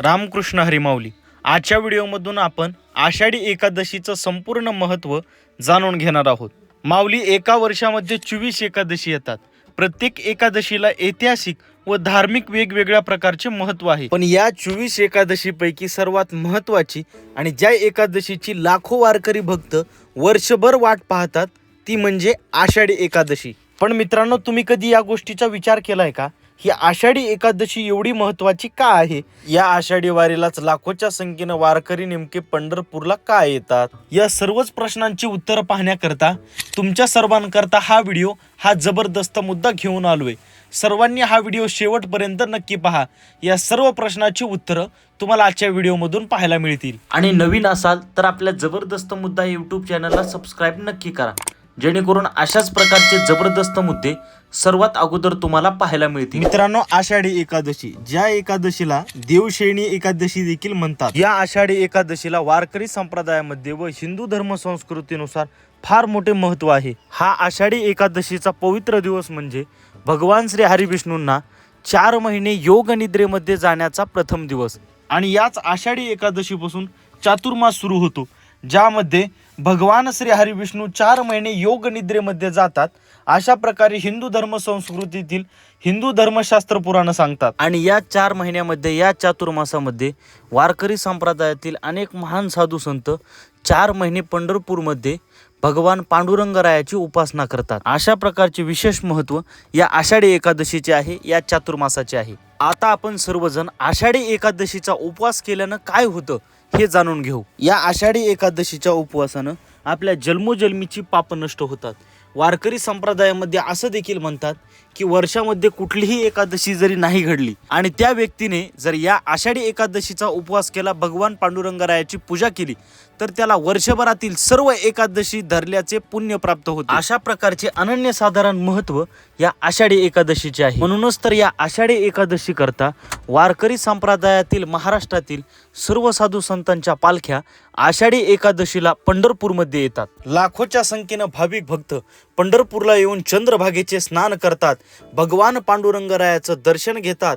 रामकृष्ण हरी माऊली. आजच्या व्हिडिओमधून आपण आषाढी एकादशीचं संपूर्ण महत्त्व जाणून घेणार आहोत. माऊली, एका वर्षामध्ये 24 एकादशी येतात. प्रत्येक एकादशीला ऐतिहासिक व धार्मिक वेगवेगळ्या प्रकारचे महत्त्व आहे. पण या 24 एकादशीपैकी सर्वात महत्त्वाची आणि ज्या एकादशीची लाखो वारकरी भक्त वर्षभर वाट पाहतात ती म्हणजे आषाढी एकादशी. पण मित्रांनो, तुम्ही कधी या गोष्टीचा विचार केलाय का? ही आषाढी एकादशी एवढी महत्त्वाची का आहे? या आषाढी वारीलाच लाखोच्या संख्येने वारकरी नेमके पंढरपूरला का येतात? या सर्वच प्रश्नांची उत्तरं पाहण्याकरता तुमच्या सर्वांकरता हा व्हिडिओ हा जबरदस्त मुद्दा घेऊन आलोय. सर्वांनी हा व्हिडिओ शेवटपर्यंत नक्की पहा. या सर्व प्रश्नाची उत्तरं तुम्हाला आजच्या व्हिडिओमधून पाहायला मिळतील. आणि नवीन असाल तर आपल्या जबरदस्त मुद्दा यूट्यूब चॅनलला सबस्क्राईब नक्की करा, जेणेकरून अशाच प्रकारचे जबरदस्त मुद्दे सर्वात अगोदर तुम्हाला पाहायला मिळतील. मित्रांनो, आषाढी एकादशी, ज्या एकादशीला देवशयनी एकादशी देखील म्हणतात, या आषाढी एकादशीला वारकरी संप्रदायामध्ये व हिंदू धर्म संस्कृतीनुसार फार मोठे महत्त्व आहे. हा आषाढी एकादशीचा पवित्र दिवस म्हणजे भगवान श्री हरिविष्णूंना 4 महिने योग निद्रेमध्ये जाण्याचा प्रथम दिवस. आणि याच आषाढी एकादशीपासून चातुर्मास सुरू होतो, ज्यामध्ये भगवान श्री हरिविष्णू 4 महिने योग निद्रेमध्ये जातात, अशा प्रकारे हिंदू धर्म संस्कृतीतील हिंदू धर्मशास्त्र पुराण सांगतात. आणि या 4 महिन्यामध्ये, या चातुर्मासामध्ये वारकरी संप्रदायातील अनेक महान साधू संत 4 महिने पंढरपूरमध्ये भगवान पांडुरंगरायाची उपासना करतात. अशा प्रकारचे विशेष महत्त्व या आषाढी एकादशीचे आहे, या चातुर्मासाचे आहे. आता आपण सर्वजण आषाढी एकादशीचा उपवास केल्यानं काय होतं हे जाणून घेऊ. या आषाढी एकादशीच्या उपवासानं आपल्या जन्मोजन्मीची पाप नष्ट होतात. वारकरी संप्रदायामध्ये असं देखील म्हणतात की वर्षामध्ये कुठलीही एकादशी जरी नाही घडली आणि त्या व्यक्तीने जर या आषाढी एकादशीचा उपवास केला, भगवान पांडुरंगरायाची पूजा केली, तर त्याला वर्षभरातील सर्व एकादशी धरल्याचे पुण्य प्राप्त होते. अशा प्रकारचे अनन्यसाधारण महत्त्व या आषाढी एकादशीचे आहे. म्हणूनच तर या आषाढी एकादशी करता वारकरी संप्रदायातील महाराष्ट्रातील सर्व साधू संतांच्या पालख्या आषाढी एकादशीला पंढरपूरमध्ये येतात. लाखोच्या संख्येनं भाविक भक्त पंढरपूरला येऊन चंद्रभागेचे स्नान करतात, भगवान पांडुरंगरायाचं दर्शन घेतात,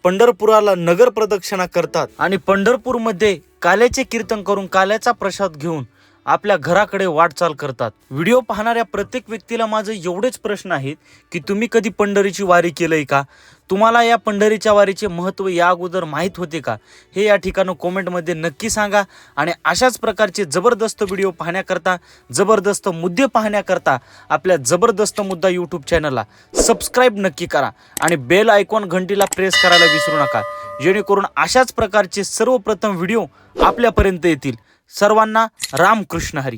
पंढरपुराला नगर प्रदक्षिणा करतात आणि पंढरपूरमध्ये काल्याचे कीर्तन करून काल्याचा प्रसाद घेऊन आपल्या घराकडे वाटचाल करतात. व्हिडिओ पाहणाऱ्या प्रत्येक व्यक्तीला माझं एवढेच प्रश्न आहेत की तुम्ही कधी पंढरीची वारी केलंय का? तुम्हाला या पंढरीच्या वारीचे महत्त्व या अगोदर माहीत होते का? हे या ठिकाणी कॉमेंटमध्ये नक्की सांगा. आणि अशाच प्रकारचे जबरदस्त व्हिडिओ पाहण्याकरता, जबरदस्त मुद्दे पाहण्याकरता आपल्या जबरदस्त मुद्दा यूट्यूब चॅनलला सबस्क्राईब नक्की करा आणि बेल आयकॉन घंटीला प्रेस करायला विसरू नका, जेणेकरून अशाच प्रकारचे सर्वप्रथम व्हिडिओ आपल्यापर्यंत येतील. सर्वांना रामकृष्ण हरी.